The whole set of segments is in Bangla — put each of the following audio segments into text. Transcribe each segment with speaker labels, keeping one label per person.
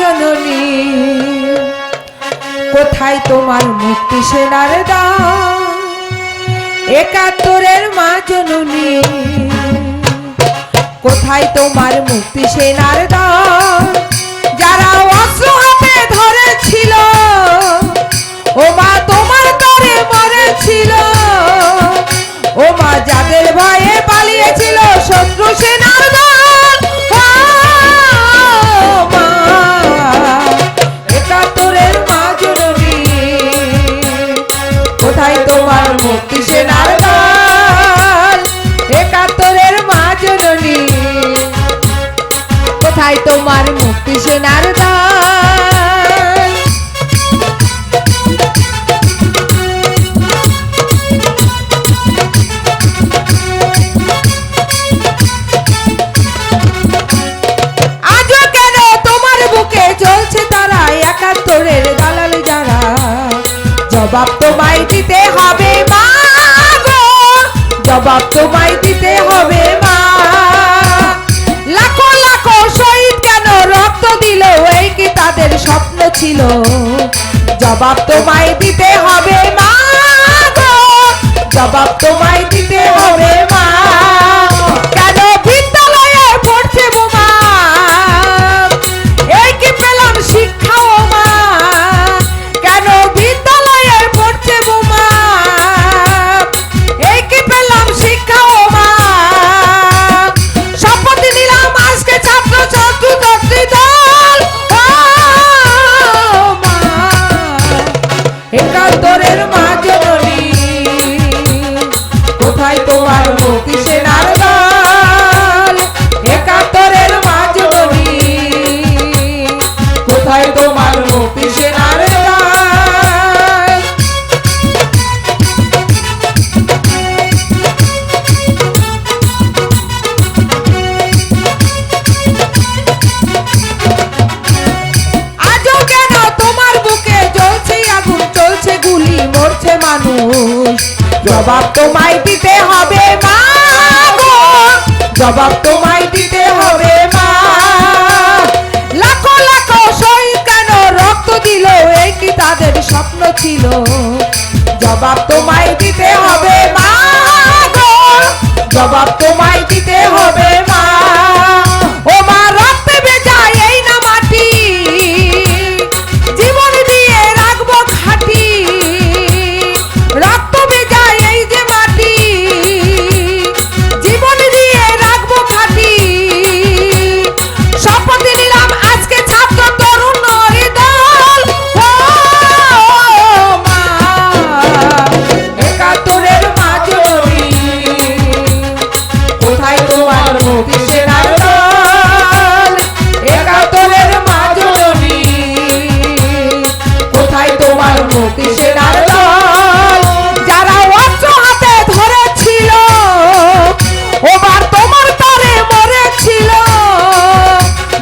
Speaker 1: জননী, কোথায় তোমার মুক্তি সেনার দান? একাত্তরের মা জননী, কোথায় তোমার মুক্তি সেনার দান? যারা অস্ত্র হাতে ধরেছিল, ও মা তোমার তরে মরেছিল, ও মা যাদের ভয়ে পালিয়েছিল শত্রু সেনার দল, মা একাত্তরের মা জননী, কোথায় তোমার মুক্তি সেনার দল? একাত্তরের মা জননী, কোথায় তোমার মুক্তি সেনার দল? একাত্তরের দালাল যারা, জবাব তোমায় দিতে হবে মা গো, জবাব তোমায় দিতে হবে মা। লাখো লাখো শহীদ কেন রক্ত দিল, এই কি তাদের স্বপ্ন ছিল? জবাব তোমায় দিতে হবে মা গো, জবাব তোমায় দিতে হবে মা। কেন বিদ্যালয়ে পড়ছে বোমা, এই কি পেলাম শিক্ষা ও মা? কেন বিদ্যালয়ে পড়ছে বোমা, এই কি পেলাম শিক্ষা ও মা? শপথ নিলাম আজকে ছাত্র ছাত্রী ছাত্রী দল, মা একাত্তরের মা জননী, কোথায় তোমার মুক্তি সেনার দল? একাত্তরের মা জননী, কোথায় তোমার মুক্তি সেনার দল? আজও কেন তোমার বুকে জ্বলছে আগুন, চলছে গুলি, মরছে মানুষ? জবাব তোমায় দিতে হবে মা গো, জবাব তোমায় দিতে হবে মা। লাখো লাখো শহীদ কেন রক্ত দিল, এই কি তাদের স্বপ্ন ছিল? জবাব তোমায় দিতে হবে মা গো, জবাব তোমায় দিতে হবে মা। ও মা রক্তে ভেজা এই না মাটি, জীবন দিয়ে রাখবো খাঁটি। রক্ত ভেজা এই যে মাটি, জীবন দিয়ে রাখবো খাঁটি। শপথ নিলাম আজকে ছাত্র তরুণ দল, মা একাত্তরের মা জননী, কোথায় তোমার মুক্তি সেনার দল? একাত্তরের মা জননী, কোথায় তোমার মুক্তি সেনার দল? যারা অস্ত্র হাতে ধরেছিল, ওবার তোমার তরে মরেছিল,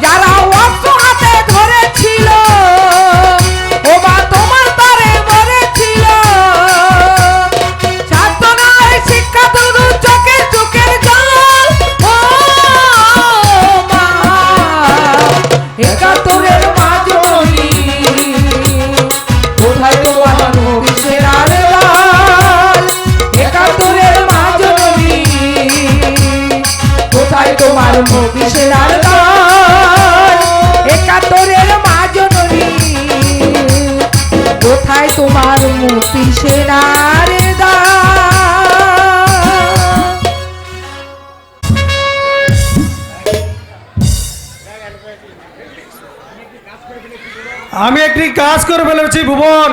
Speaker 1: যারা অস্ত্র হাতে ধরেছিল, ওবার তোমার তরে মরেছিল। ছাত্র নয় শিক্ষা শুধু চোখের চোখের জল, মা একাত্তরের মা জননী, কোথায় তোমার মুক্তি সেনার দল? একাত্তরের মা জননী, কোথায় তোমার মুক্তি সেনার দল? একাত্তরের মা জননী, কোথায় তোমার মুক্তি সেনার দল?
Speaker 2: আমি একটি কাজ করে ফেলেছি ভুবন,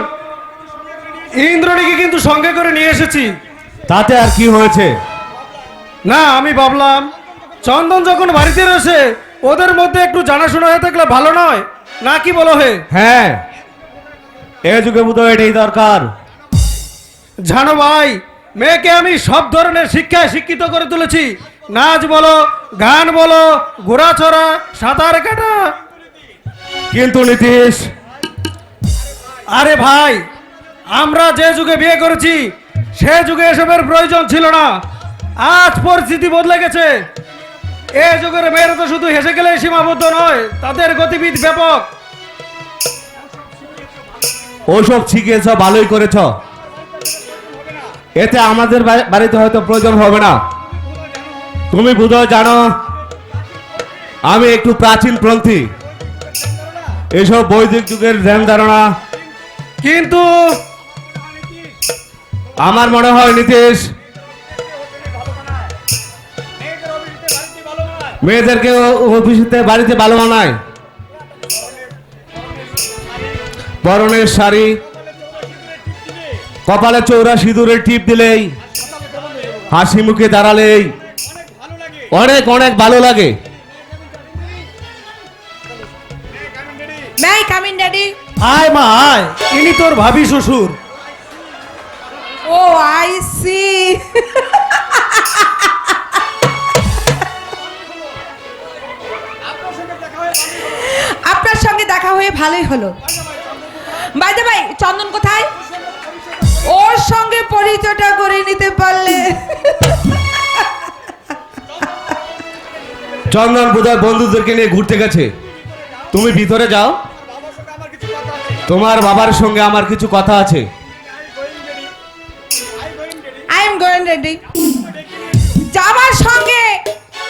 Speaker 2: ইন্দ্রনীকে কিন্তু সঙ্গে করে নিয়ে এসেছি।
Speaker 3: তাতে আর কি হয়েছে?
Speaker 2: না আমি ভাবলাম চন্দন যখন বাড়িতে রয়েছে, ওদের মধ্যে একটু জানাশোনা হয়ে থাকলে ভালো নয়, না কি বলো হে?
Speaker 3: হ্যাঁ, এ যুগে বোধহয় এটাই দরকার।
Speaker 2: জানো ভাই, মেয়েকে আমি সব ধরনের শিক্ষায় শিক্ষিত করে তুলেছি। নাচ বলো, গান বলো, ঘোড়াচড়া, সাঁতার কাটা।
Speaker 3: কিন্তু নীতিশ,
Speaker 2: আরে ভাই, আমরা যে যুগে বিয়ে করেছি সে যুগে এসবের প্রয়োজন ছিল না। আজ পরিস্থিতি বদলে গেছে। এ যুগের মেয়েরা তো শুধু হেসে গেলে সীমাবদ্ধ নয়, তাদের গতিবিধি ব্যাপক।
Speaker 3: ওসব শিখিয়েছ, ভালোই করেছ। এতে আমাদের বাড়িতে হয়তো প্রয়োজন হবে না। তুমি বোধহয় জানো আমি একটু প্রাচীনপন্থী, এসব বৈদিক যুগের ধ্যান ধারণা।
Speaker 2: কিন্তু
Speaker 3: আমার মনে হয় নীতিশ মেয়েদেরকে অফিসে বাড়িতে ভালো মানায়। পরনের শাড়ি, কপালে চৌড়া সিঁদুরের টিপ দিলেই, হাসি মুখে দাঁড়ালেই অনেক অনেক ভালো লাগে।
Speaker 1: May I come in daddy?
Speaker 2: আয় মা আয়, ইনি তোর ভাবি শ্বশুর।
Speaker 1: Oh I see. আপনার সঙ্গে দেখা হয়ে ভালোই হলো। বাই দ্য বাই, চন্দন কোথায়? ওর সঙ্গে পরিচয়টা করে নিতে পারলে।
Speaker 3: চন্দন বোধহয় বন্ধুদেরকে নিয়ে ঘুরতে গেছে। তুমি ভিতরে যাও, তোমার বাবার সঙ্গে আমার কিছু কথা আছে।
Speaker 1: I am going ready. যাবার সঙ্গে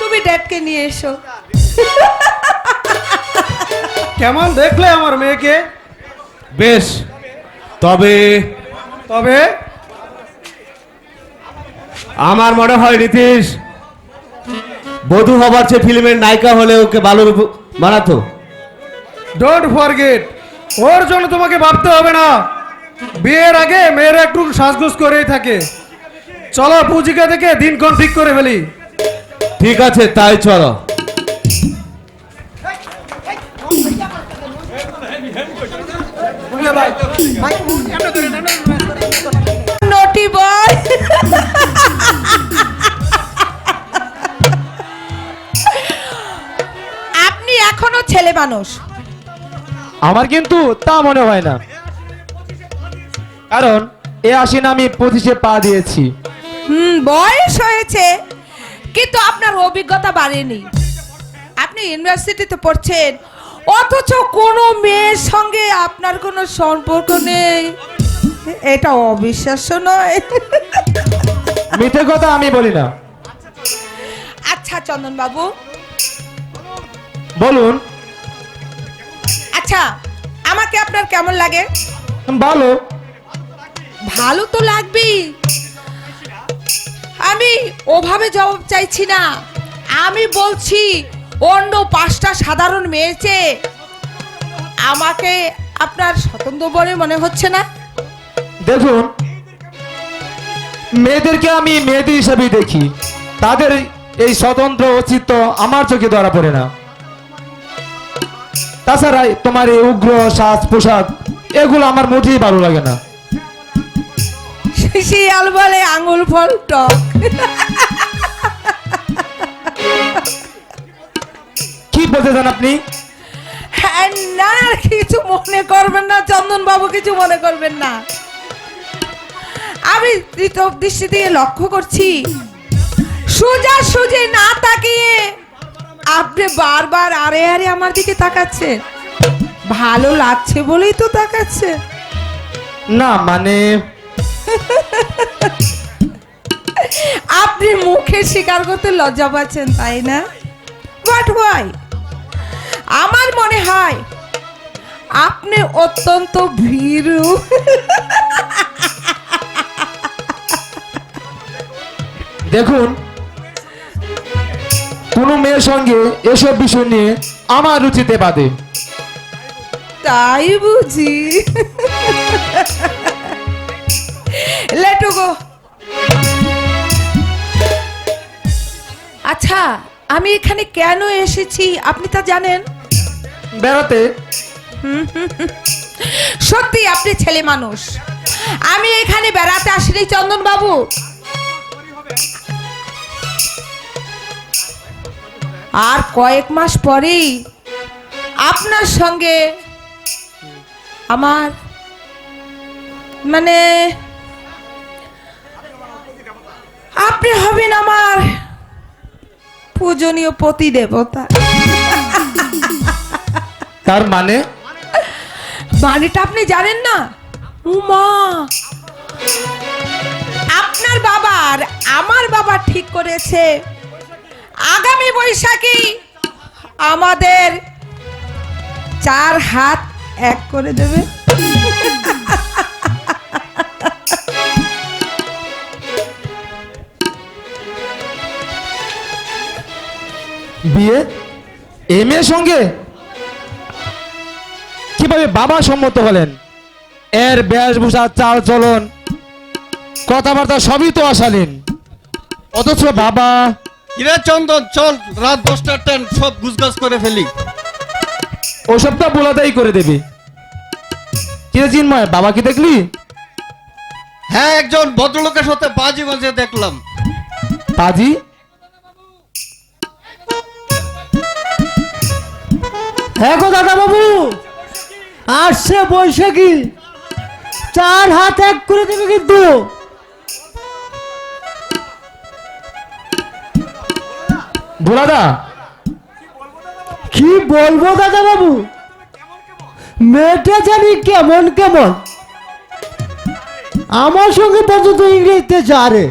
Speaker 1: তুমি ডেটকে নিয়ে এসো।
Speaker 2: কেমন দেখলে আমার মেয়েকে?
Speaker 3: বেশ, তবে
Speaker 2: তবে
Speaker 3: আমার মনে হয় নীতিশ বধূ হবার চেয়ে ফিল্মের নায়িকা হলে ওকে ভালো বানাতো।
Speaker 2: ডোন্ট ফরগেট, ওর জন্য তোমাকে ভাবতে হবে না। বিয়ের আগে মেয়েরা একটু সাজগোজ করেই থাকে। চলো পূজিকা থেকে দিনক্ষণ ঠিক করে ফেলি।
Speaker 3: ঠিক আছে, তাই চলো।
Speaker 1: নটি বয়। আপনি এখনো ছেলে মানুষ।
Speaker 4: আমার কিন্তু তা মনে হয় না, কারণ এ আসেন আমি 25-এ পা দিয়েছি।
Speaker 1: বয়স হয়েছে, কিন্তু আপনার অভিজ্ঞতা বাড়েনি। আপনি ইউনিভার্সিটিতে পড়ছেন, অথচ কোনো মেয়ের সঙ্গে আপনার কোনো সম্পর্ক নেই। এটা অবিশ্বাস্য নয়?
Speaker 4: মিথ্যে কথা আমি বলি না।
Speaker 1: আচ্ছা চন্দন বাবু,
Speaker 4: বলুন।
Speaker 1: আচ্ছা আমাকে আপনার কেমন লাগে?
Speaker 4: ভালো।
Speaker 1: ভালো তো লাগবেই। আমি ওভাবে জবাব চাইছি না, আমি বলছি অন্য 5টা সাধারণ মেয়ের চেয়ে আমাকে আপনার স্বতন্ত্র বলে মনে হচ্ছে না?
Speaker 4: দেখুন, মেয়েদেরকে আমি মেয়েদের হিসাবেই দেখি, তাদের এই স্বতন্ত্র অস্তিত্ব আমার চোখে ধরা পড়ে না। তাছাড়া তোমার এই উগ্র সাজ পোশাক এগুলো আমার মোটেই ভালো লাগে না।
Speaker 1: শিয়াল বলে আঙুল ফল টক।
Speaker 4: কি বলতে চান আপনি?
Speaker 1: হ্যাঁ, না কিছু মনে করবেন না চন্দন বাবু, কিছু মনে করবেন না। আমি দৃষ্টি দিয়ে লক্ষ্য করছি, সোজা সোজা না তাকিয়ে আপনি বারবার আরে আরে আমার দিকে তাকাচ্ছে। ভালো লাগছে বলেই তো তাকাচ্ছে।
Speaker 4: না মানে
Speaker 1: আপনি মুখে স্বীকার করতে লজ্জা পাচ্ছেন, তাই না? What Y? আমার মনে হয় আপনি অত্যন্ত ভীরু।
Speaker 4: দেখুন, কোন মেয়ের সঙ্গে এসব বিষয় নিয়ে আমার রুচিতে বাদে।
Speaker 1: তাই বুঝি? লেটু গো। আচ্ছা আমি এখানে কেন এসেছি আপনি তা জানেন?
Speaker 4: বেড়াতে।
Speaker 1: সত্যি আপনি ছেলে মানুষ। আমি এখানে বেড়াতে আসিনি চন্দন বাবু। আর কয়েক মাস পরেই আপনার সঙ্গে আমার মানে আপনি হবেন আমার পূজনীয় পতি দেবতা।
Speaker 4: তার মানে?
Speaker 1: মানেটা আপনি জানেন না? উমা, আপনার বাবার আমার বাবা ঠিক করেছে আগামী বৈশাখী আমাদের 4 হাত এক করে দেবে।
Speaker 4: বিয়ে এ মেয়ের সঙ্গে কিভাবে বাবা সম্মত হলেন? এর বেশভূষা, চাল চলন, কথাবার্তা সবই তো অশালীন, অথচ বাবা।
Speaker 5: ইরে চন্দন, চল, রাত 10টার ট্রেন, সব গুছগাছ করে ফেলি।
Speaker 4: ওসবটা বলাতেই করে দেবে। কিরে চিন্ময়, বাবা কি দেখলি?
Speaker 5: হ্যাঁ, একজন ভদ্রলোকের সাথে বাজি বাজে দেখলাম।
Speaker 4: পাজি?
Speaker 6: হ্যাঁ গো দাদা বাবু, আসছে বৈশাখী, 4 হাত এক করে দেবে কিন্তু।
Speaker 4: ভোলাদা,
Speaker 6: কি বলবো দাদা বাবু, মেয়েটা জানি কেমন কেমন, আমার সঙ্গে পর্যন্ত ইংরেজিতে জানে।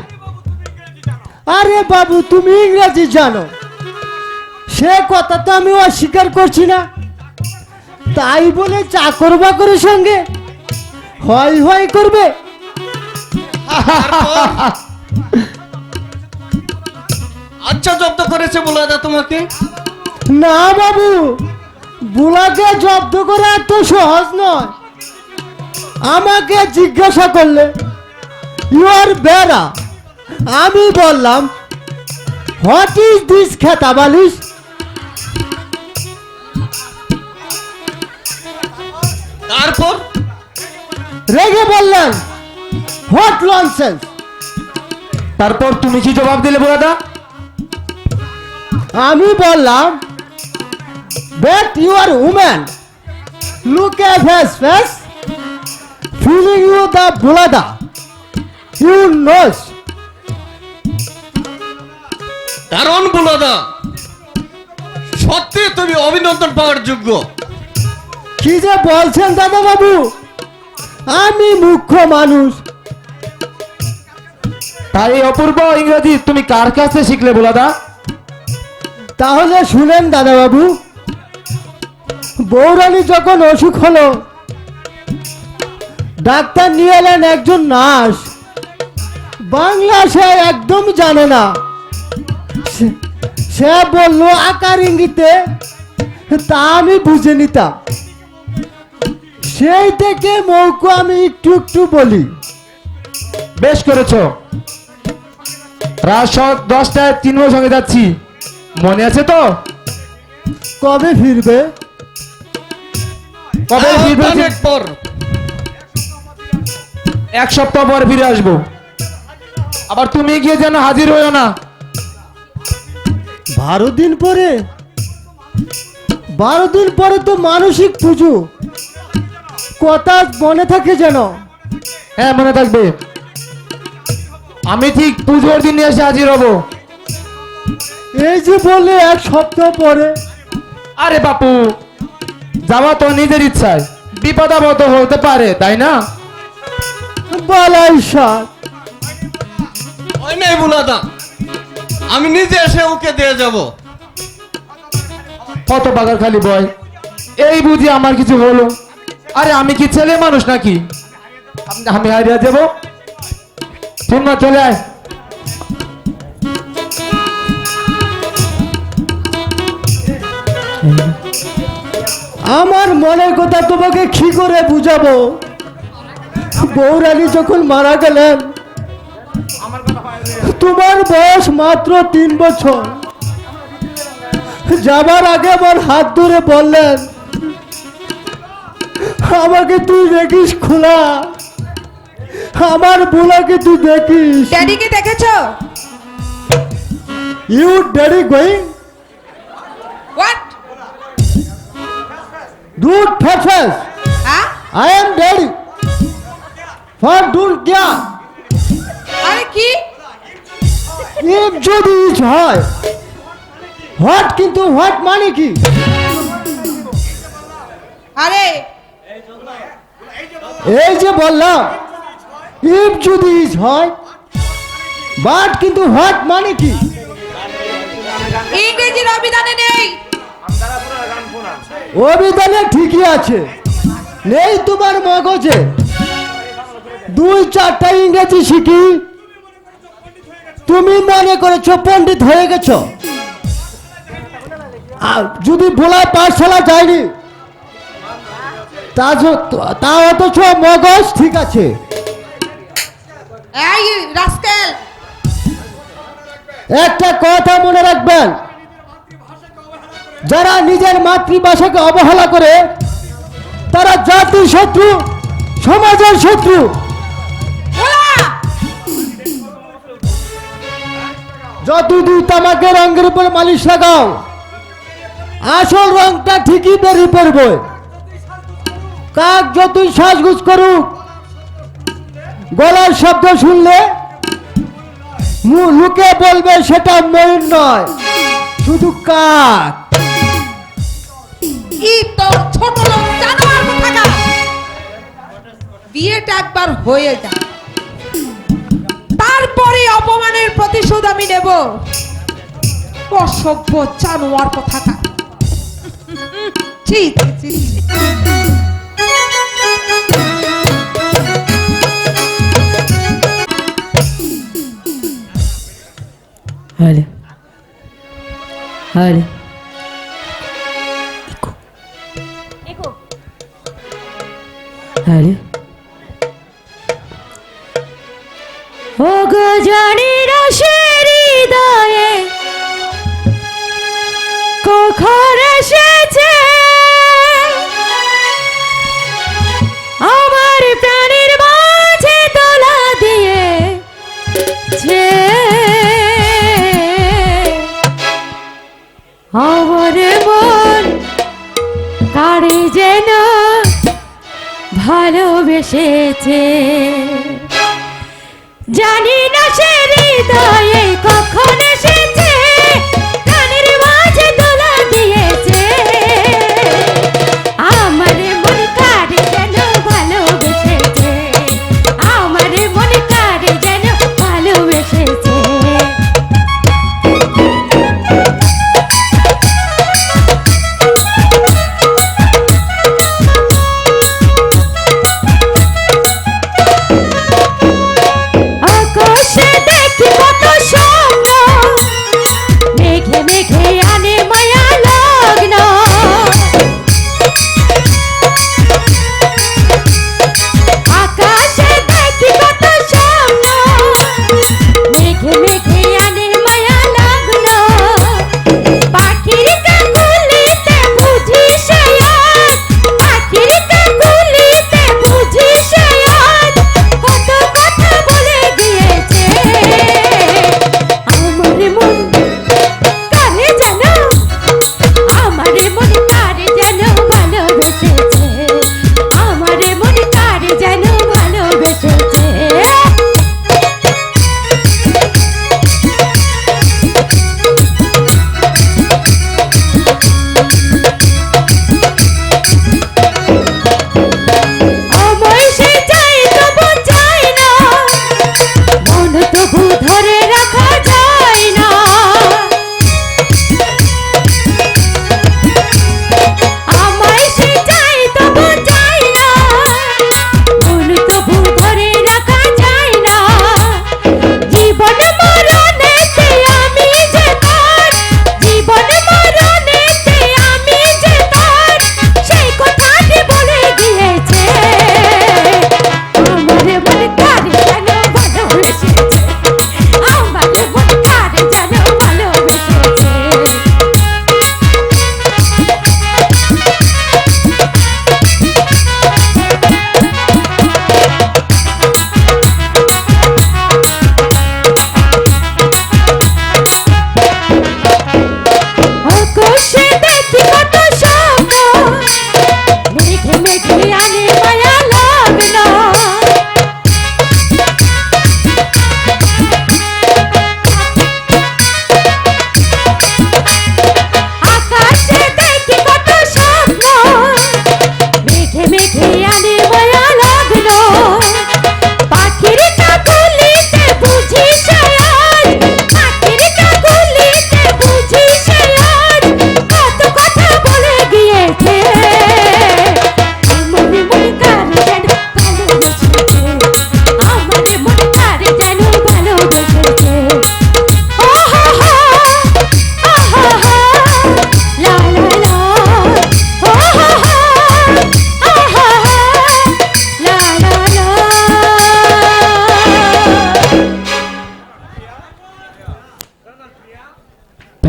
Speaker 6: আরে বাবু, তুমি ইংরেজি জানো, সে কথা তো আমি অস্বীকার করছি না, তাই বলে চাকর বাকরের সঙ্গে হয় হয় করবে?
Speaker 5: আচ্ছা, জব্দ করেছে বলে দা তোমাকে?
Speaker 6: না বাবু, বুলাকে জব্দ করা এত সহজ নয়। আমাকে জিজ্ঞাসা করলে ইউ আর বেড়া, আমি বললাম হোয়াট ইজ দিস খেতা বালিশ।
Speaker 5: তারপর
Speaker 6: রেগে বললেন হোয়াট ননসেন্স।
Speaker 4: তারপর তুমি কি জবাব দিলে ভোলাদা?
Speaker 6: আমি বললাম bet you are woman, look at his face, feeling you the বুলাদা, ইউ নোস।
Speaker 5: দারুণ বুলাদা, সত্যি তুমি অভিনন্দন পাওয়ার যোগ্য।
Speaker 6: কি যে বলছেন দাদা বাবু, আমি মুখ্য মানুষ।
Speaker 4: তাই এই অপূর্ব ইংরেজি তুমি কার কাছে শিখলে ভোলাদা?
Speaker 6: তাহলে শুনেন দাদা বাবু, বৌরানী যখন অসুখ হলো, ডাক্তার নিয়ে এলেন একজন নার্স, বাংলা সে একদম জানে না। সে বললো আকার ইঙ্গিতে, তা আমি বুঝে নিতাম। সেই থেকে মৌকো আমি একটু একটু বলি।
Speaker 4: বেশ করেছো। রাত 10টায় চিন্ময়ের সঙ্গে যাচ্ছি, মনে আছে তো?
Speaker 6: কবে ফিরবে?
Speaker 4: কবে ফিরবে?
Speaker 5: অনেক পর।
Speaker 4: 1 সপ্তাহ পর ফিরে আসবো। আবার তুমি গিয়ে যেন হাজির হইও না।
Speaker 6: 12 দিন পরে? 12 দিন পরে তো মানসিক পুজো, কথা মনে থাকে যেন।
Speaker 4: হ্যাঁ, মনে থাকবে। আমি ঠিক পুজোর দিন এসে হাজির হব।
Speaker 6: এই যে বললে 1 সপ্তাহ পরে।
Speaker 4: আরে বাপু, যাওয়া তো নিজের ইচ্ছায়, বিপদ আপদ হতে পারে, তাই না?
Speaker 6: বালাই সাত।
Speaker 5: হয় নাই বুলাদা, আমি নিজে এসে ওকে দিয়ে যাব।
Speaker 4: কত বাগার খালি বয়, এই বুঝি আমার কিছু হলো? আরে আমি কি ছেলে মানুষ নাকি আমি হারিয়ে যাবো? চিন্ময়, চলে আয়।
Speaker 6: আমার মনের কথা তোমাকে কি করে বুঝাবো? বৌরানী যখন মারা গেলেন, তোমার বয়স মাত্র 3 বছর। যাবার আগে আমার হাত ধরে বললেন, আমাকে তুই দেখিস খোলা, আমার বুলাকে তুই দেখিস।
Speaker 1: ড্যাডিকে দেখেছো?
Speaker 6: You daddy going?
Speaker 1: What?
Speaker 6: Dude face,
Speaker 1: হ্যাঁ?
Speaker 6: I am daddy for dude কিয়া।
Speaker 1: আরে কি?
Speaker 6: ইফ যদি ইজ হয় হোয়াট, কিন্তু হোয়াট মানে কি?
Speaker 1: আরে
Speaker 6: এই যে বললাম ইফ যদি ইজ হয় বাট কিন্তু হোয়াট মানে কি?
Speaker 1: ইংরেজির অভিধানে নেই।
Speaker 6: অভিধানে ঠিকই আছে, নেই তোমার মগজে। 2-4টা ইংরেজি শিখি তুমি মনে করেছো পণ্ডিত হয়ে গেছো। যদি বলায় পাঠশালা যায়নি তা অথচ মগজ ঠিক আছে।
Speaker 1: এই রাস্কেল,
Speaker 6: একটা কথা মনে রাখবেন, যারা নিজের মাতৃভাষাকে অবহেলা করে তারা জাতির শত্রু, সমাজের শত্রু। যতদূর তামাকে রঙের উপর মালিশ লাগাও, আসল রংটা ঠিকই বেরিয়ে পড়বে। কাক যতই সাজগুজ করুক, গলার শব্দ শুনলে লোকে বলবে সেটা ময়ূর নয়, শুধু কাক।
Speaker 1: কি তোর ছোট লোক জানোয়ার কোথাকার। বিয়েটা একবার হয়ে যায়, তারপরে অপমানের প্রতিশোধ আমি নেব। অসভ্য জানোয়ার কোথাকার। ছি ছি, ছি, ছি।
Speaker 7: হ্যালো হ্যালো হ্যালো ও গো জানি না সে হৃদয়ে কখন এসেছে আমার প্রাণের মাঝে তোলা দিয়ে আমার মন কারে যেন ভালোবেসেছে, জানি না সে হৃদয়ে কখন এসেছে প্রাণের মাঝে তোলা দিয়েছে। আমার মন কারে যেন ভালোবেসেছে, আমার মন কারে যেন ভালোবেসেছে। আকাশে দেখি কত স্বপ্ন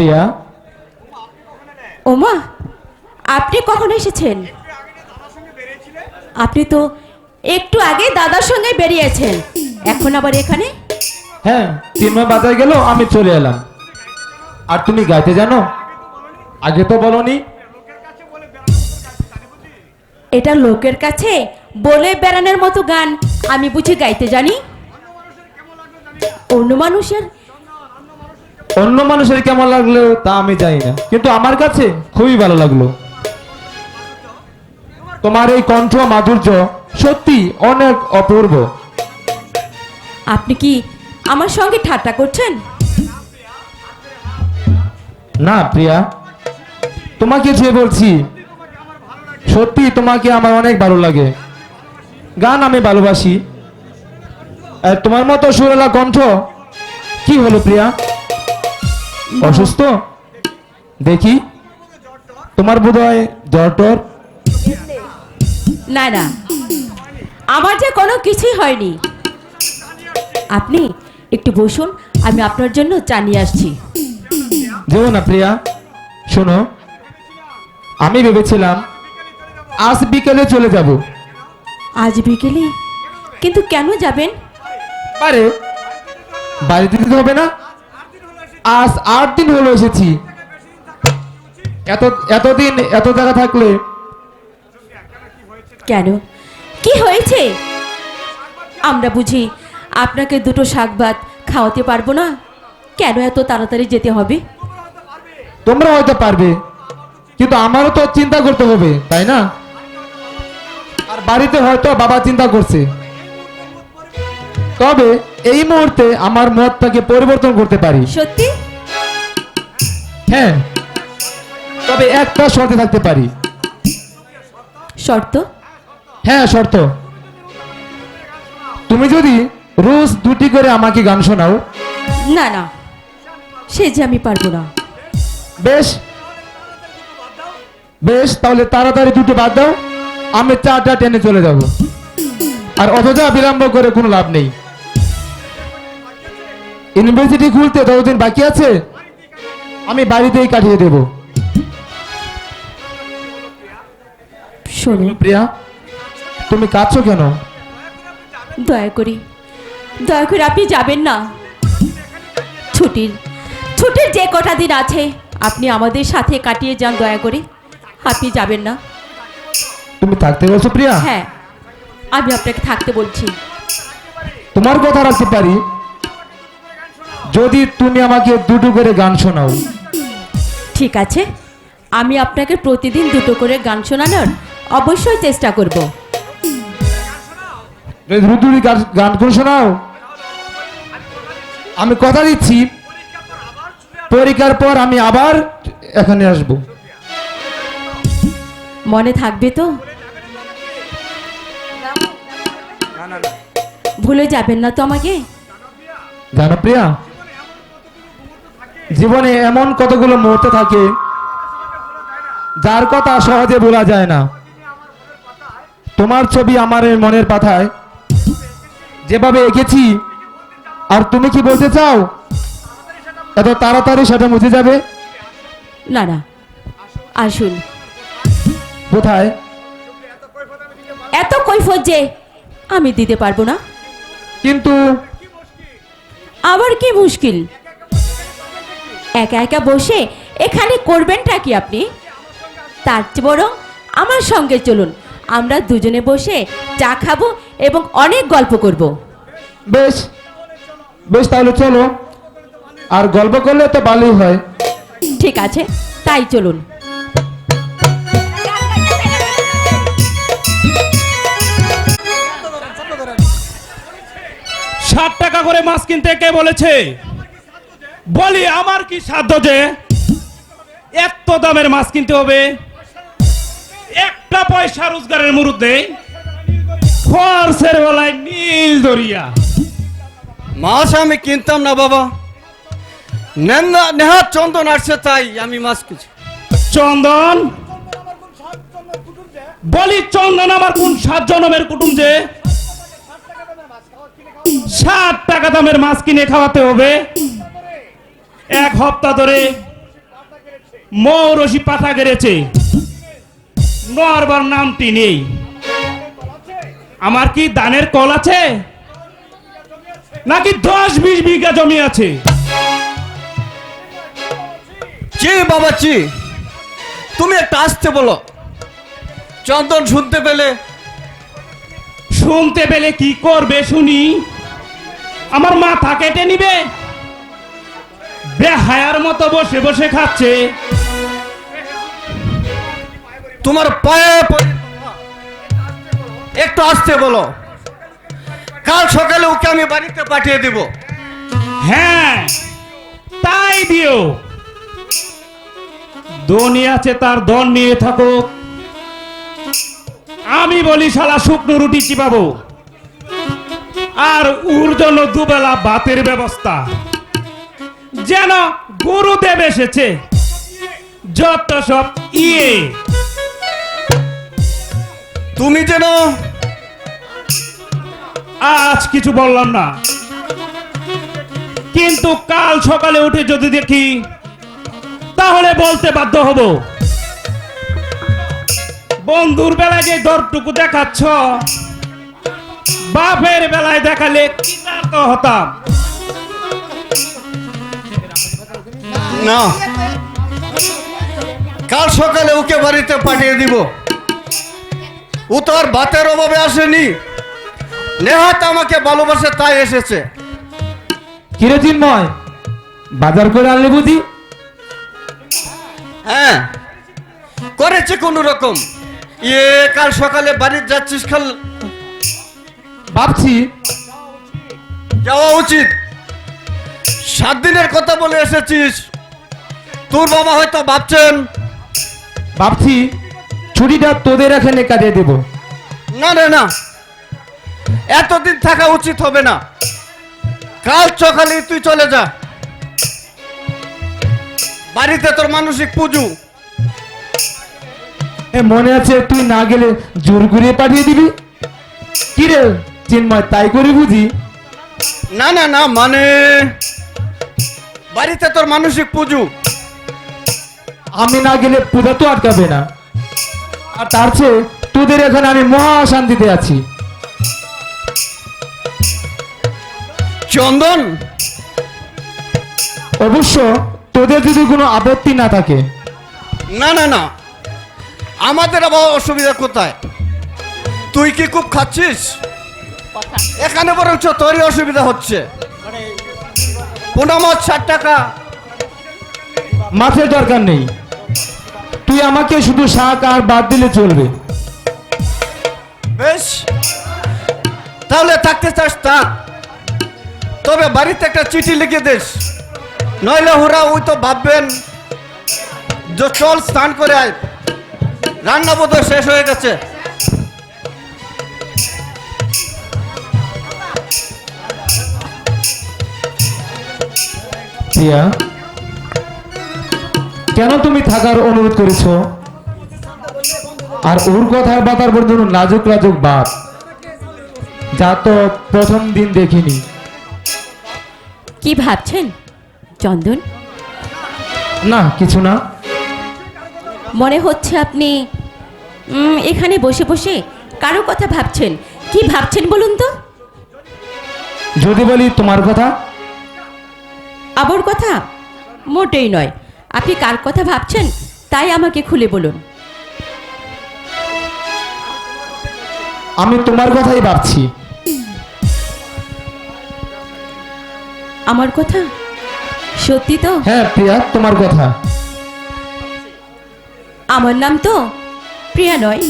Speaker 4: প্রিয়া,
Speaker 7: ওমা, আপনি কখন এসেছেন? আপনি তো একটু আগে দাদার সঙ্গে বেরিয়েছেন, এখন আবার এখানে?
Speaker 4: হ্যাঁ 3 মাস বাজার গেল, আমি চলে এলাম। আর তুমি গাইতে জানো? আগে তো বলনি।
Speaker 7: এটা লোকের কাছে বলে বেড়ানোর মতো গান আমি বুঝি গাইতে জানি? অন্য
Speaker 4: মানুষের কেমন লাগলো তা আমি জানি না, কিন্তু আমার কাছে খুবই ভালো লাগলো। তোমার এই কণ্ঠ মাধুর্য সত্যি অনেক অপূর্ব।
Speaker 7: আপনি কি আমার সঙ্গে ঠাট্টা করছেন?
Speaker 4: না প্রিয়া, তোমাকে যে বলছি, সত্যি তোমাকে আমার অনেক ভালো লাগে। গান আমি ভালোবাসি। আর তোমার মতো সুরেলা কণ্ঠ। কি হলো প্রিয়া, অসুস্থ দেখি? তোমার বোধহয় জ্বর টর?
Speaker 7: না না, আমার যে কোনো কিছুই হয়নি। আপনি একটু বসুন, আমি আপনার জন্য চা নিয়ে আসছি।
Speaker 4: যেও না প্রিয়া, শোনো, আমি ভেবেছিলাম আজ বিকেলে চলে যাব।
Speaker 7: আজ বিকেলে? কিন্তু কেন যাবেন?
Speaker 4: আরে বাড়িতে দিতে হবে না? আজ 8 দিন হলো এসেছি। এতদিন এত জায়গা থাকলে
Speaker 7: কেন, কি হয়েছে? আমরা বুঝি আপনাকে দুটো শাক ভাত খাওয়াতে পারবো না? কেন এত তাড়াতাড়ি যেতে হবে?
Speaker 4: তোমরা হয়তো পারবে, কিন্তু আমারও তো চিন্তা করতে হবে, তাই না? আর বাড়িতে হয়তো বাবা চিন্তা করছে। তবে এই মুহূর্তে আমার মতটাকে পরিবর্তন করতে পারি।
Speaker 7: সত্যি?
Speaker 4: হ্যাঁ, তবে একটা শর্তে থাকতে পারি।
Speaker 7: শর্ত?
Speaker 4: হ্যাঁ শর্ত, তুমি যদি রোজ 2টি করে আমাকে গান শোনাও।
Speaker 7: না না, সে যে আমি পারবো না।
Speaker 4: বেশ বেশ, তাহলে তাড়াতাড়ি 2টো বাদ দাও, আমি 4টা ট্রেনে চলে যাব। আর অযথা বিলম্ব করে কোনো লাভ নেই। ইউনিভার্সিটি খুলতে যতদিন বাকি আছে আমি বাড়িতেই কাটিয়ে দেব।
Speaker 7: শোনো
Speaker 4: প্রিয়া, তুমি কাঁদছো কেন?
Speaker 7: দয়া করে আপনি যাবেন না। ছুটির যে কটা দিন আছে আপনি আমাদের সাথে কাটিয়ে যান, দয়া করে। আপনি যাবেন না।
Speaker 4: তুমি থাকতে বলছো প্রিয়া?
Speaker 7: হ্যাঁ, আমি আপনাকে থাকতে বলছি।
Speaker 4: তোমার কথা রাখতে পারি যদি তুমি আমাকে 2টো করে গান শোনাও।
Speaker 7: ঠিক আছে, আমি আপনাকে প্রতিদিন 2টো করে গান শোনানোর অবশ্যই চেষ্টা করব।
Speaker 4: রুদুরি গান করে শোনাও, আমি কথা দিচ্ছি পরীক্ষার পর আমি আবার এখানে আসব।
Speaker 7: মনে থাকবে তো? ভুলে যাবেন না তো আমাকে?
Speaker 4: জানো প্রিয়া, জীবনে এমন কতগুলো মুহূর্ত থাকে যার কথা সহজে বলা যায় না। তোমার ছবি আমার এই মনের পাতায় যেভাবে এঁকেছি, আর তুমি কি বলতে চাও এত তাড়াতাড়ি সেটা মুছে যাবে?
Speaker 7: না না, আসুন।
Speaker 4: কোথায়?
Speaker 7: এত কৈফিয়ত যে আমি দিতে পারবো না।
Speaker 4: কিন্তু
Speaker 7: আবার কি মুশকিল? একা একা বসে এখানে করবেনটা কি আপনি? তার চেয়ে বরং আমার সঙ্গে চলুন, আমরা দুজনে বসে চা খাবো এবং অনেক গল্প করব।
Speaker 4: বেশ বেশ, তাহলে চলো। আর গল্প করলে তো ভালোই হয়।
Speaker 7: ঠিক আছে, তাই চলুন।
Speaker 8: 60 টাকা করে মাছ কিনতে কে বলেছে? বলি আমার কি সাধ্য যে এত দামের মাছ কিনতে হবে? একটা পয়সা রোজগারের মুরুদ নেই, খরচের বেলায় নীল দরিয়া।
Speaker 5: মাছ আমি কিনতাম না বাবা, নেহাত চন্দন আসছে তাই আমি মাছ কিনছি।
Speaker 8: চন্দন? বলি চন্দন আমার কোন 7 জনমের কুটুম যে 60 টাকা দামের মাছ কিনে খাওয়াতে হবে? 1 সপ্তাহ ধরে মৌরসি পাতা গেড়েছে, নড়বার নামটি নেই। আমার কি ধানের কল আছে, নাকি 10-20 বিঘা জমি আছে?
Speaker 5: চি বাবা চি, তুমি একটা আসতে বলো। চন্দন শুনতে পেলে
Speaker 8: শুনতে পেলে কি করবে শুনি? আমার মাথা কেটে নিবে? বেহায়ার মতো বসে বসে খাচ্ছে।
Speaker 5: তোমার পায়ে পড়ি, একটু আসতে বলো। কাল সকালে ওকে আমি বাড়িতে পাঠিয়ে দিব।
Speaker 8: হ্যাঁ, তাই দিও। ধনী আছে তার ধন নিয়ে থাকুক। আমি বলি শালা শুকনো রুটি চিবাবো, আর ওর জন্য দুবেলা ভাতের ব্যবস্থা। যেন গুরুদেব এসেছে, যত সব ইয়ে।
Speaker 5: তুমি যেন
Speaker 8: আজ কিছু বললাম না, কিন্তু কাল সকালে উঠে যদি দেখি তাহলে বলতে বাধ্য হব। বন্ধুর বেলায় যে দরটুকু দেখাচ্ছ, বাপের বেলায় দেখালে কৃতার্থ হতাম।
Speaker 5: না, কাল সকালে ওকে বাড়িতে পাঠিয়ে দিব। ও তো আর ভাতের অভাবে আসেনি, নেহাত আমাকে ভালোবাসে তাই এসেছে।
Speaker 4: কিরে চিন্ময়, বাজার করে আনলে বুঝি?
Speaker 5: হ্যাঁ, করেছে কোন রকম। ইয়ে, কাল সকালে বাড়ি যাচ্ছিস? খাল
Speaker 4: ভাবছি
Speaker 5: যাওয়া উচিত। 7 দিনের কথা বলে এসেছিস। তোর বাবা হয়তো ভাবছি
Speaker 4: ছুটিটা তোদের এখানে কাটিয়ে দেব।
Speaker 5: না রে না, এতদিন থাকা উচিত হবে না। কাল সকালে তুই চলে যা। বাড়িতে তোর মানসিক পুজো।
Speaker 4: মনে আছে তুই না গেলে জোর ঘুরিয়ে পাঠিয়ে দিবি? কিরে চিন্ময়, তাই করি বুঝি?
Speaker 5: না না না, মানে বাড়িতে তোর মানসিক পুজো।
Speaker 4: আমি না গেলে পূজা তো আটকাবে না। আর তার চেয়ে তোদের এখানে আমি মহা শান্তিতে আছি।
Speaker 5: চন্দন,
Speaker 4: অবশ্য তোদের যদি কোনো আপত্তি না থাকে।
Speaker 5: না না না, আমাদের আবার অসুবিধা কোথায়? তুই কি খুব খাচ্ছিস? এখানে বরঞ্চ তোরই অসুবিধা হচ্ছে। পোনা মাছ 60 টাকা।
Speaker 4: মাছের দরকার নেই, তুই আমাকে শুধু শাক আর বাদ দিলে চলবে।
Speaker 5: বেশ, তাহলে থাকতে চাস থাক, তবে বাড়িতে একটা চিঠি লিখে দিস, নইলে ওরা ওই তো ভাববেন যে চল স্নান করে আয়, রান্না বোধহয় শেষ হয়ে গেছে।
Speaker 4: প্রিয়া, কেন তুমি থাকার অনুরোধ করেছো? আর ওর কথার বাতার বন্ধু লাজুক লাজুক বাপ, যা তো প্রথম দিন দেখিনি।
Speaker 7: কি ভাবছেন চন্দন?
Speaker 4: না, কিছু না।
Speaker 7: মনে হচ্ছে আপনি এখানে বসে বসে কারো কথা ভাবছেন। কি ভাবছেন বলুন তো?
Speaker 4: যদি বলি তোমার কথা।
Speaker 7: আবার কথা? মোটেই নয়। আপনি কার কথা ভাবছেন তাই আমাকে খুলে বলুন।
Speaker 4: আমি তোমার কথাই ভাবছি।
Speaker 7: আমার কথা? সত্যি তো?
Speaker 4: হ্যাঁ প্রিয়া, তোমার কথা।
Speaker 7: আমার নাম তো প্রিয়া নয়,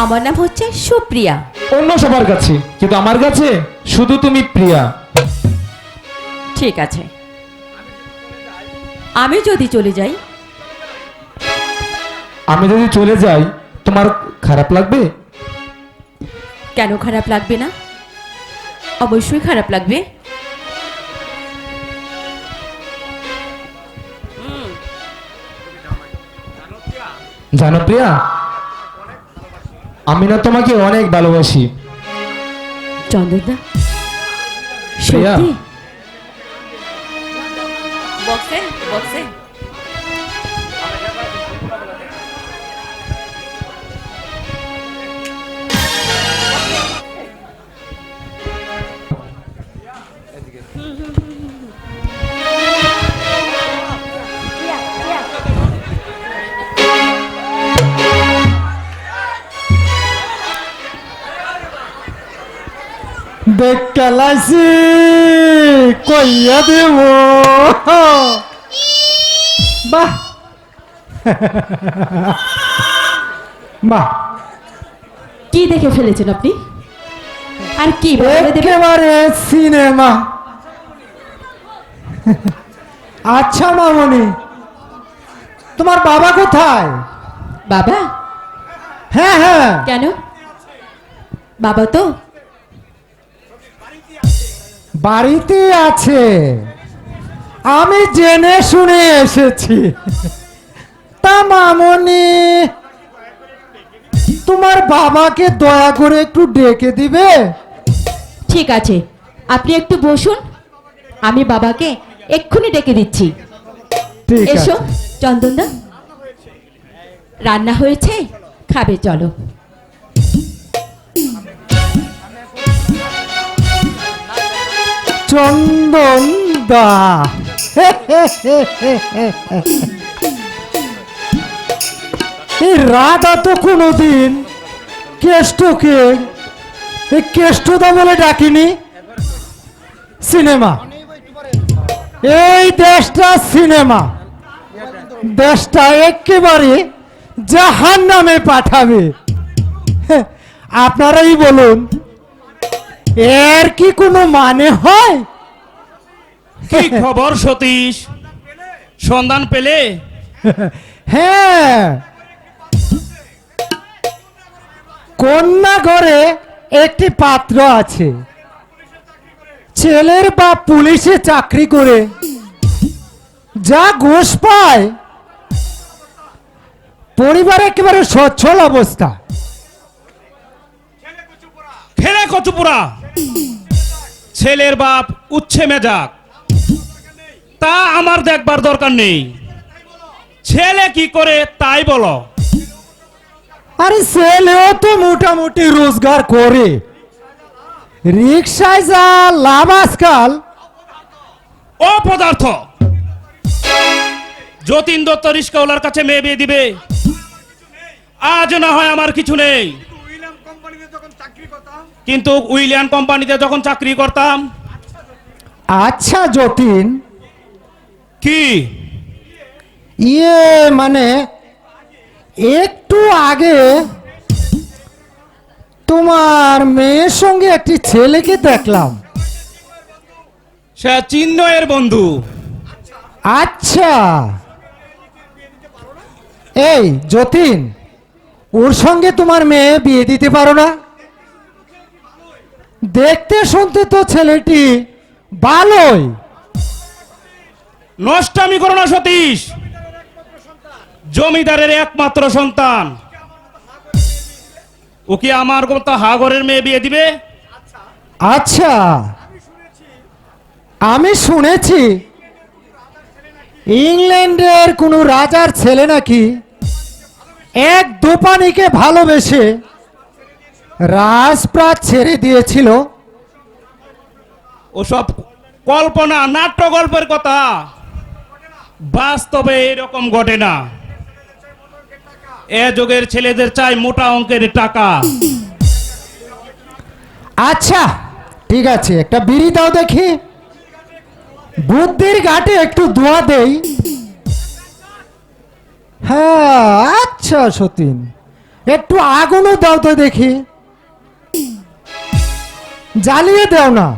Speaker 7: আমার নাম হচ্ছে সুপ্রিয়া।
Speaker 4: অন্য সবার কাছে, কিন্তু আমার কাছে শুধু তুমি প্রিয়া।
Speaker 7: ঠিক আছে, আমি যদি চলে যাই?
Speaker 4: আমি যদি চলে যাই তোমার খারাপ লাগবে?
Speaker 7: কেন খারাপ লাগবে না? অবশ্যই খারাপ লাগবে।
Speaker 4: জানো প্রিয়া, আমি না তোমাকে অনেক ভালোবাসি।
Speaker 7: চন্দনদা,
Speaker 4: প্রিয়া,
Speaker 7: সত্যি? বক্সে বক্সে
Speaker 6: বেকালাইছি কইয়া দেব বাহ বাহ
Speaker 7: কি দেখে ফেলেছেন আপনি? আর কি বলে দেবেন?
Speaker 6: একেবারে সিনেমা। আচ্ছা মামনি, তোমার বাবা কোথায়?
Speaker 7: বাবা?
Speaker 6: হ্যাঁ হ্যাঁ,
Speaker 7: কেন? বাবা তো
Speaker 6: বাড়িতে আছে, আমি জেনে শুনে এসেছি। তা মামনি, তোমার বাবাকে দয়া করে একটু ডেকে দিবে?
Speaker 7: ঠিক আছে, আপনি একটু বসুন, আমি বাবাকে এক্ষুনি ডেকে দিচ্ছি।
Speaker 6: ঠিক
Speaker 7: এসো
Speaker 6: আছে।
Speaker 7: চন্দনদা, রান্না হয়েছে, খাবে চলো।
Speaker 6: চন্দন দা, এই রাধা তো কোনোদিন কেষ্টকে এই কেষ্টদা বলে ডাকিনি। সিনেমা, এই দেশটা সিনেমা, দেশটা একেবারে জাহান নামে পাঠাবে। আপনারাই বলুন, এর কি কোনো মানে হয়?
Speaker 8: কি খবর সতীশ, সন্ধান পেলে?
Speaker 6: হ্যাঁ, কন্যা ঘরে একটি পাত্র আছে, ছেলের বাপ পুলিশে চাকরি করে যা ঘুষ পায়, পরিবার একেবারে সচ্ছল অবস্থা।
Speaker 8: খেলে কচুপুরা, ছেলের বাপ উচ্ছে মেজাক, তা আমার দেখবার দরকার নেই। ছেলে কি করে তাই বলো।
Speaker 6: আরে ছেলেও তো মোটামুটি রোজগার করে, রিক্সায় যা লাভ আজকাল।
Speaker 8: অপদার্থ, যতীন দত্ত রিস্কাওয়ালার কাছে মেয়ে বিয়ে দিবে। আজ না হয় আমার কিছু নেই, কিন্তু উইলিয়াম কোম্পানিতে যখন চাকরি করতাম।
Speaker 6: আচ্ছা যতীন,
Speaker 8: কি?
Speaker 6: মানে একটু আগে তোমার মেয়ের সঙ্গে একটি ছেলেকে দেখলাম।
Speaker 8: সে চিন্ময়ের বন্ধু।
Speaker 6: আচ্ছা, এই যতীন, ওর সঙ্গে তোমার মেয়ে বিয়ে দিতে পারো না? দেখতে শুনতে তো ছেলেটি ভালোই।
Speaker 8: নষ্টামি করো না সতীশ, জমিদারের একমাত্র সন্তান, ও কি আমার মতো হাগরের মেয়ে বিয়ে দিবে?
Speaker 6: আচ্ছা, আমি শুনেছি ইংল্যান্ডের কোনো রাজার ছেলে নাকি এক দোপানিকে ভালোবেসে রাজপ্রাত ছেড়ে দিয়েছিল।
Speaker 8: ওসব কল্পনা, নাট্য গল্পের কথা, বাস্তবে এরকম ঘটে না। এ যুগের ছেলেদের চাই মোটা অঙ্কের টাকা।
Speaker 6: আচ্ছা ঠিক আছে, একটা বিড়ি দাও দেখি, বুদ্ধির ঘাটে একটু দোয়া দেই। হ্যাঁ আচ্ছা সতীন, একটু আগুনও দাও তো দেখি, জ্বালিয়ে দাও না।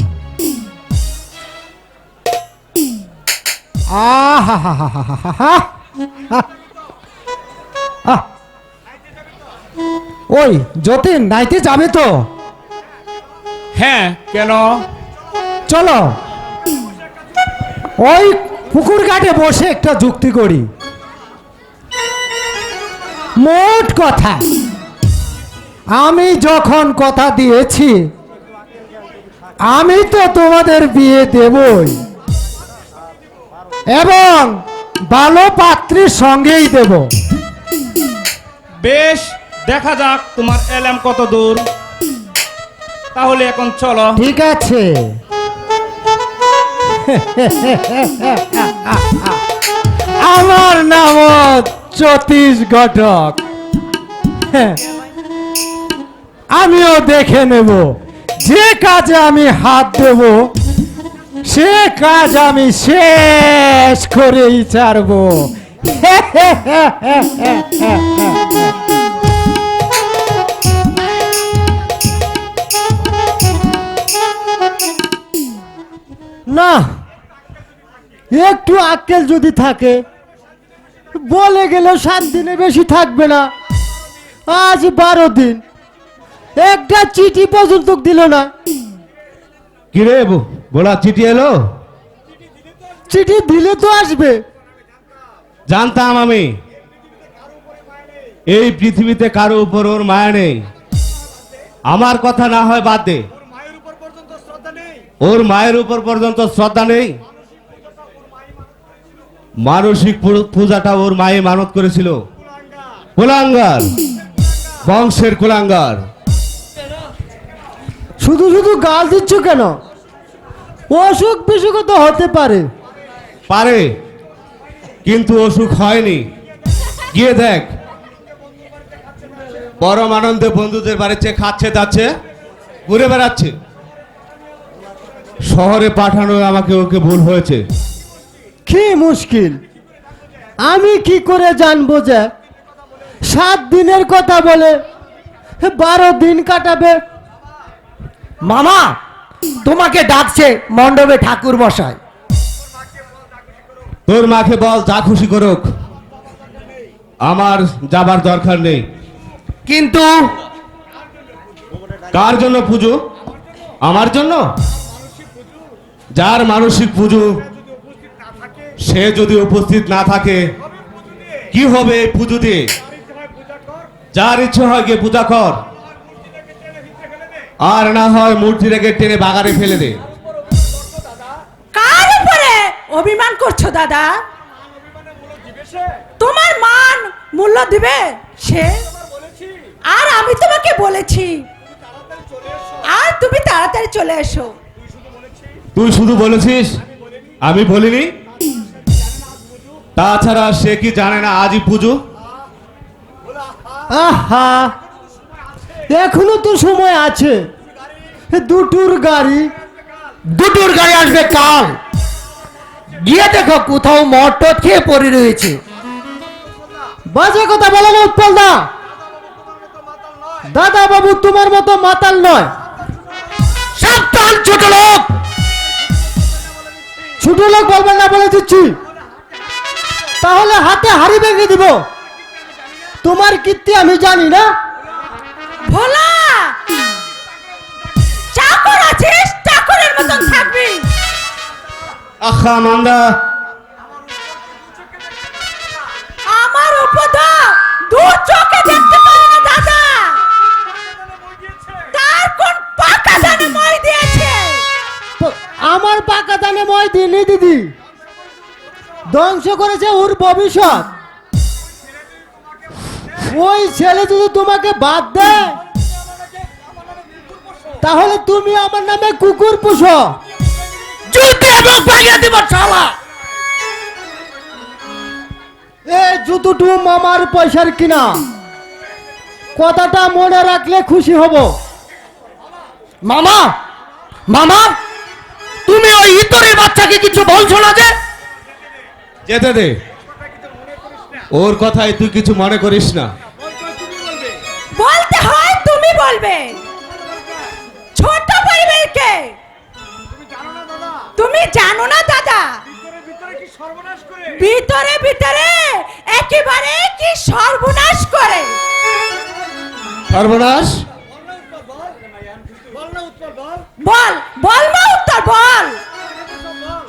Speaker 6: ওই যতীন, নাইতে যাবে তো?
Speaker 8: হ্যাঁ, কেন?
Speaker 6: চলো ওই পুকুর ঘাটে বসে একটা যুক্তি করি। মোট কথা, আমি যখন কথা দিয়েছি, আমি তো তোমাদের বিয়ে দেবই, এবং ভালো পাত্রীর সঙ্গেই দেব।
Speaker 8: বেশ, দেখা যাক তোমার এলাম কত দূর। তাহলে এখন চলো।
Speaker 6: ঠিক আছে। আমার নাম সতীশ ঘটক। আমিও দেখে নেব
Speaker 4: যে কাজে আমি হাত দেব সে কাজ আমি শেষ করেই ছাড়বো।
Speaker 6: না, একটু আক্কেল যদি থাকে বলে গেলে 7 দিনে বেশি থাকবে না। আজ 12 দিন, একটা চিঠি পর্যন্ত দিল না।
Speaker 3: কিরে বলা চিঠি এলো?
Speaker 6: চিঠি দিলে তো আসবে।
Speaker 3: জানতাম আমি এই পৃথিবীতে কারো উপর ওর মায়া নেই। আমার কথা না হয় বাদ দে, ওর মায়ের উপর পর্যন্ত শ্রদ্ধা নেই। মানসিক পূজাটা ওর মায়ে মানত করেছিল। কুলাঙ্গার, বংশের কুলাঙ্গার।
Speaker 6: শুধু শুধু গাল দিচ্ছ কেন? অসুখ বিসুখ তো হতে পারে।
Speaker 3: পারে, কিন্তু অসুখ হয়নি। গিয়ে দেখ, পরম আনন্দে বন্ধুদের বাড়িতে খাচ্ছে যাচ্ছে, ঘুরে বেড়াচ্ছে। শহরে পাঠানো আমাকে ওকে ভুল হয়েছে।
Speaker 6: কি মুশকিল, আমি কি করে জানবো যে 7 দিনের কথা বলে 12 দিন কাটাবে?
Speaker 1: মামা, তোমাকে ডাকছে মণ্ডপে ঠাকুর মশাই।
Speaker 3: তোর মাকে বল যা খুশি করুক, আমার যাবার দরকার নেই।
Speaker 1: কিন্তু
Speaker 3: কার জন্য পুজো? আমার জন্য? যার মানসিক পুজো সে যদি উপস্থিত না থাকে কি হবে এই পুজো দিয়ে? যার ইচ্ছে হয় গিয়ে পূজা কর, আর না হয় মূর্তিটাকে টেনে বাগারে ফেলে দে।
Speaker 9: কার উপরে অভিমান করছো দাদা? তোমার মান মূল্য দিবে সে? আর আমি তোমাকে বলেছি, আর তুমি তাড়াতাড়ি চলে এসো।
Speaker 3: তুই শুধু বলেছিস, আমি বলিনি? তাছাড়া সে কি জানে না আজই পুজো?
Speaker 6: আহা, এখনো তো সময় আছে। দুটোর গাড়ি
Speaker 1: আসবে কাল। গিয়ে দেখো কোথাও মটর খেয়ে পড়ে রয়েছে।
Speaker 6: বাজে কথা বলো না উৎপল দা। দাদা বাবু তোমার মতো মাতাল নয়।
Speaker 1: সাবধান ছোট লোক।
Speaker 6: ছোট লোক বলবেন না বলে দিচ্ছি, তাহলে হাতে হাড়ি ভেঙে দিব। তোমার কীর্তি আমি জানি না।
Speaker 9: ভোলা, চাকর আছিস, চাকরের মতন থাকবি।
Speaker 3: আহা মান্দা,
Speaker 9: আমার উপদা 2 চোখে দেখতে পারে না দাদা। তার কোন পাকা দানে মই দিয়েছে?
Speaker 6: আমার পাকা দানে মই দিনি দিদি, ধ্বংস করেছে ওর ভবিষ্যৎ। ওই ছেলে যদি তোমাকে বাদ দেয় তাহলে তুমি আমার নামে কুকুর পুষো।
Speaker 1: জুতে মুখ ভাঙিয়ে দিব শালা।
Speaker 6: এই জুতোটু মামার পয়সার কিনা, কথাটা মনে রাখলে খুশি হব।
Speaker 1: মামা, মামা, তুমি ওই ইতরের বাচ্চাকে কিছু বলছো না যে?
Speaker 3: যেতে দে, ওর কথায় তুই কিছু মনে করিস না।
Speaker 9: বলতে হয় তুমি বলবে। ছোট পরিবারকে তুমি জানো না দাদা, ভিতরে ভিতরে একেবারে কি সর্বনাশ করে।
Speaker 3: সর্বনাশ?
Speaker 9: বল বল মা, উত্তর বল।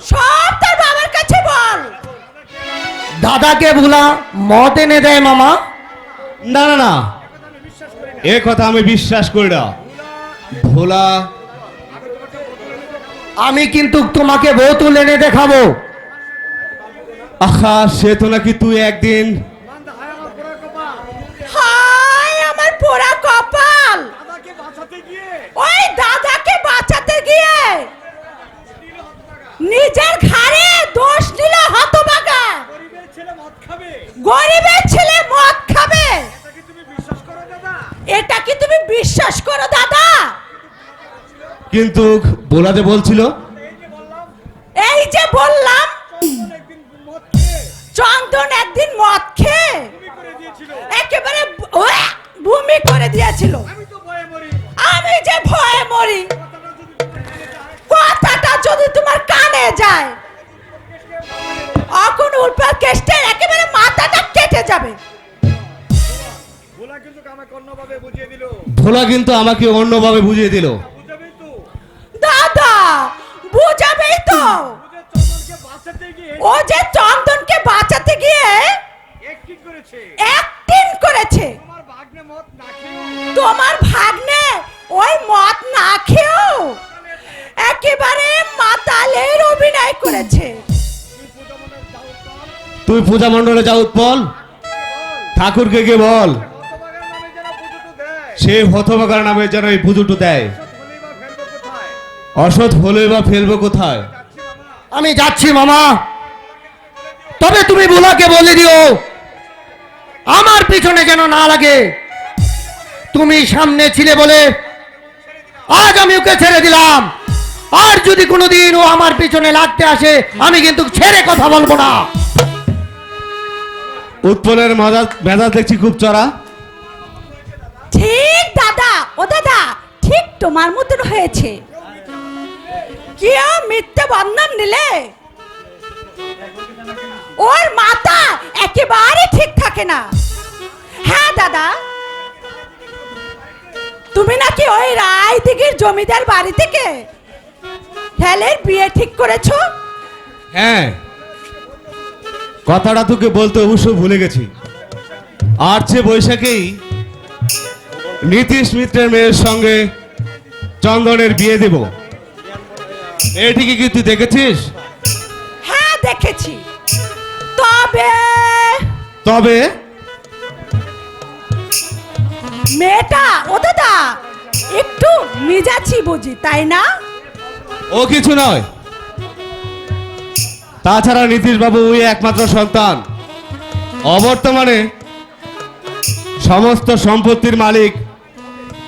Speaker 9: সব তোর বাবার কাছে বল।
Speaker 1: দাদাকে ভোলা মদ এনে দেয় মামা।
Speaker 3: না না না, এ কথা আমি বিশ্বাস করি না। ভোলা,
Speaker 1: আমি কিন্তু তোমাকে বোতল এনে দেখাবো।
Speaker 3: আহা, সে তো নাকি তুই একদিন।
Speaker 9: হায় আমার পোড়া কপাল। ওই দাদাকে বাঁচাতে গিয়ে নিজের ঘাড়ে দোষ নিল হতভাগা। গরিবের ছেলে মদ খাবে, এটা কি তুমি বিশ্বাস করো দাদা?
Speaker 3: কিন্তু বোলাতে বলছিল
Speaker 9: এই যে বললাম চন্দন একদিন মদ খেয়ে একেবারে ভূমি করে দিয়েছিল। আমি যে ভয়ে মরি, কথাটা যদি তোমার কানে যায় এখন উল্পা কেষ্টে একেবারে মাথাটা কেটে যাবে।
Speaker 3: ভোলা কিন্তু আমাকে অন্যভাবে বুঝিয়ে দিল।
Speaker 9: দাদা বুঝাবেই তো, ও যে চন্দনকে বাঁচাতে গিয়ে অ্যাক্টিং করেছে। তোমার ভাগ্নে ওই মদ না খেয়েও একেবারে মাতালের অভিনয় করেছে।
Speaker 3: তুই পূজা মণ্ডলে যা উৎপল, ঠাকুরকে গিয়ে বল সে হতভাগার নামে যেন এই পুজোটু দেয়। অসৎ হলে বা ফেলবো কোথায়?
Speaker 4: আমি যাচ্ছি মামা, তবে তুমি বুলাকে বলে দিও আমার পিছনে যেন না লাগে। তুমি সামনে ছিলে বলে আজ আমি ওকে ছেড়ে দিলাম, আর যদি কোনোদিন ও আমার পিছনে লাগতে আসে আমি কিন্তু ছেড়ে কথা বলবো না।
Speaker 3: উৎপলের মেজাজ দেখছি খুব চড়া।
Speaker 9: ঠিক দাদা, ও দাদা ঠিক তোমার মতন হয়েছে। কেউ মিথ্যে বন্ধন নিলে ওর মাথা একেবারে ঠিক থাকে না। হ্যাঁ দাদা, তুমি নাকি ওই রায়দিঘির জমিদার বাড়ি থেকে ছেলের বিয়ে ঠিক করেছো?
Speaker 3: হ্যাঁ, কথাটা তোকে বলতে অবশ্য ভুলে গেছি। আর সে বৈশাখেই নীতিশ মিত্রের মেয়ের সঙ্গে চন্দনের বিয়ে দেব। এটিকে কি তুই দেখেছিস?
Speaker 9: হ্যাঁ দেখেছি। তবে
Speaker 3: তবে
Speaker 9: মেয়েটা ও দাদা একটু মিজাছি বুঝি, তাই না?
Speaker 3: ও কিছু নয়। তাছাড়া নীতিশ বাবু ওই একমাত্র সন্তান, অবর্তমানে সমস্ত সম্পত্তির মালিক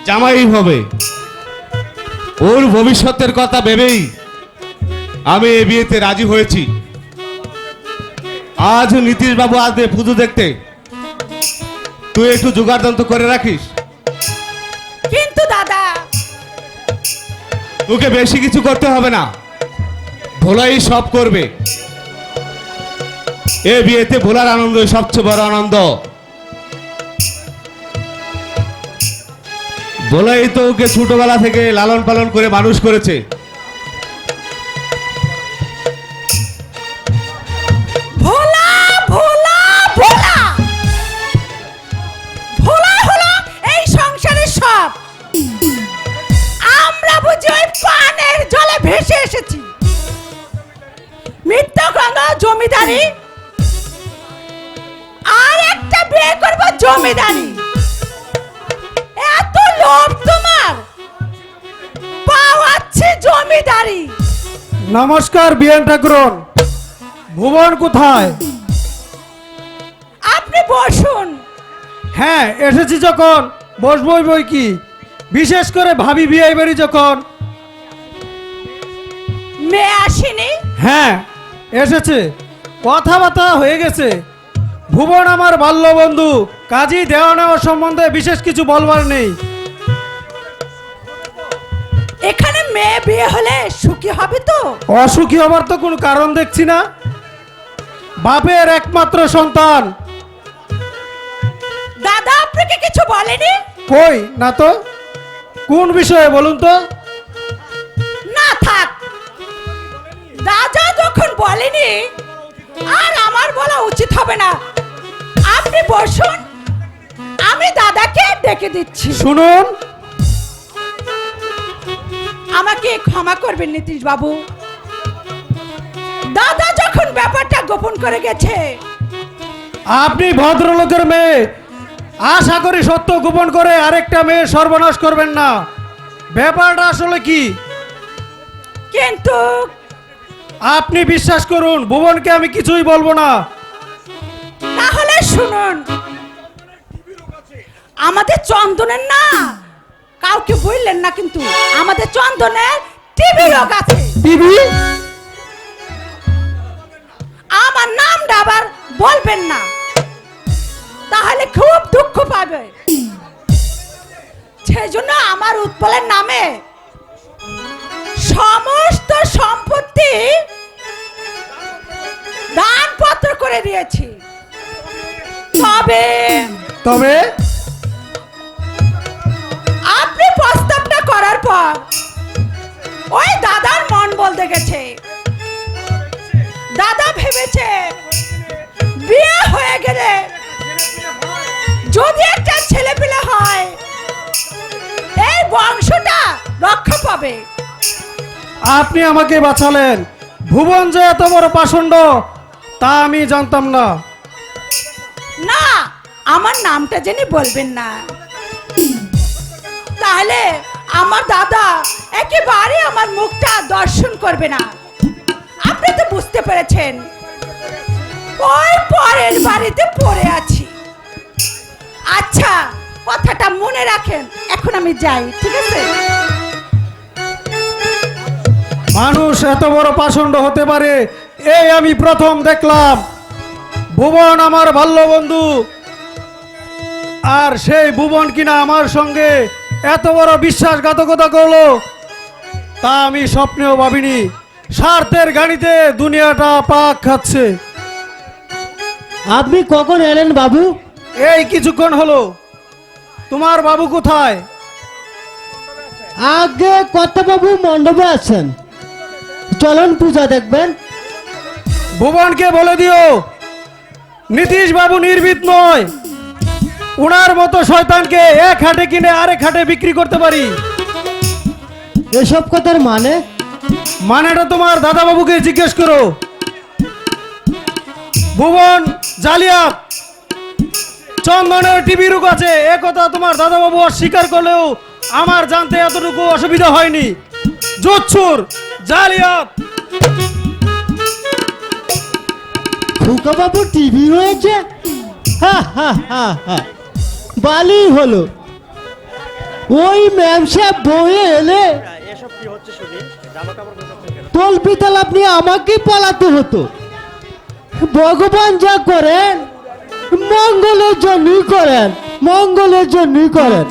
Speaker 3: জামাই হবে। ওর ভবিষ্যতের কথা ভেবেই আমি এই বিয়েতে রাজি হয়েছি। আজ নীতিশ বাবু আসবে পুজো দেখতে, তুই একটু জোগাড়যন্ত্র করে রাখিস।
Speaker 9: কিন্তু দাদা
Speaker 3: তোকে বেশি কিছু করতে হবে না, ভোলাই সব করবে। এ বিয়েতে ভোলার আনন্দ সবচেয়ে বড় আনন্দ। ভোলাই তো ওকে ছোটবেলা থেকে লালন পালন করে মানুষ করেছে।
Speaker 9: ভোলা ভোলা ভোলা ভোলা হলো এই সংসারের সব। আমরা বুঝি ওই পানের জলে ভেসে এসেছি। মিথ্যা গঙ্গা জমিদারি আর একটা বিয়ে করব জমিদারি, এত লোভ তোমার? পাওয়াচ্ছে জমিদারি।
Speaker 2: নমস্কার বিয়ান ঠাকুরন, ভুবন কোথায়?
Speaker 9: আপনি বসুন।
Speaker 2: হ্যাঁ এসেছি যখন বসবই বই কি, বিশেষ করে ভাবি বিয়ে বাড়ি যখন।
Speaker 9: মেয়ে আসেনি?
Speaker 2: হ্যাঁ এসেছে, কথাবার্তা হয়ে গেছে। ভুবন আমার বাল্য বন্ধু, কাজী দেওয়া নেওয়া সম্বন্ধে বিশেষ কিছু বলবার নেই।
Speaker 9: এখানে মেয়ে বিয়ে হলে সুখী হবে তো?
Speaker 2: অসুখী হবার তো কোনো কারণ দেখছি না। বাপের একমাত্র সন্তান।
Speaker 9: দাদা আপনাকে কিছু বলেনি?
Speaker 2: কই না তো, কোন বিষয়ে বলুন তো?
Speaker 9: না থাক, দাদা যখন বলেনি আর আমার বলা উচিত হবে না। আপনি বসুন, আমি দাদাকে ডেকে দিচ্ছি।
Speaker 2: শুনুন,
Speaker 9: আমাকে ক্ষমা করবেন নীতিশ বাবু, দাদা যখন ব্যাপারটা গোপন করে গেছে।
Speaker 2: আপনি ভদ্রলোকের মেয়ে, আশা করি সত্য গোপন করে আরেকটা মেয়ে সর্বনাশ করবেন না। ব্যাপারটা আসলে কি?
Speaker 9: কিন্তু
Speaker 2: আপনি বিশ্বাস করুন, ভুবনকে আমি কিছুই বলবো না।
Speaker 9: তাহলে শুনুন, আমাদের চন্দনের না কাউকে বললেন না কিন্তু আমাদের চন্দনের টিভি রোগ আছে।
Speaker 4: টিভি?
Speaker 9: আমার নামটা আবার বলবেন না, তাহলে খুব দুঃখ পাবে। সেই জন্য আমার উৎপলের নামে সমস্ত সম্পত্তি দানপত্র করে দিয়েছি।
Speaker 2: তবে
Speaker 9: আপনি প্রস্তাবটা করার পর ওই দাদার মন বলতে গেছে, দাদা ভেবেছে বিয়ে হয়ে গেলে যদি একটা ছেলে পেলে হয় এই বংশটা রক্ষা পাবে।
Speaker 2: আপনি আমাকে বাঁচালেন। ভুবন যে এত বড় পাষণ্ড তা আমি জানতাম না।
Speaker 9: না, আমার নামটা জেনে বলবেন না, তাহলে আমার দাদা একেবারে আমার মুখটা দর্শন করবে না। আপনি তো বুঝতে পেরেছেন ওই পরের বাড়িতে পড়ে আছি। আচ্ছা, কথাটা মনে রাখেন। এখন আমি যাই, ঠিক আছে?
Speaker 2: মানুষ এত বড় পাষণ্ড হতে পারে এই আমি প্রথম দেখলাম। ভুবন আমার বাল্য বন্ধু, আর সেই ভুবন কিনা আমার সঙ্গে এত বড় বিশ্বাসঘাতকতা করলো তা আমি স্বপ্নেও ভাবিনি। স্বার্থের গাড়িতে দুনিয়াটা পাক খাচ্ছে।
Speaker 6: আপনি কখন এলেন বাবু?
Speaker 2: এই কিছুক্ষণ হলো। তোমার বাবু কোথায়?
Speaker 6: আগে কর্তাবাবু মণ্ডপে আছেন, চলুন পূজা দেখবেন।
Speaker 2: ভুবনকে বলে দিও নীতিশ বাবু নির্ভীত নয়। উনার মতো শয়তানকে এক হাটে কিনে আরেক হাটে বিক্রি করতে পারি।
Speaker 6: এসব কথার মানে?
Speaker 2: মানেটা তোমার দাদা বাবুকে জিজ্ঞেস করো। ভুবন জালিয়াত, চন্দনের টিভি রোগ আছে এ কথা তোমার দাদা বাবু অস্বীকার করলেও আমার জানতে এতটুকু অসুবিধা হয়নি। জোচ্ছুর, জালিয়াত।
Speaker 6: খুকা বাবু টিভি হয়েছে? বালি হলো। ওই ম্যাম সাহেব বয়ে এলে তোল পিতাল আপনি আমাকে পালাতে হতো। ভগবান যা করেন মঙ্গলের জন্যই করেন, মঙ্গলের জন্যই করেন।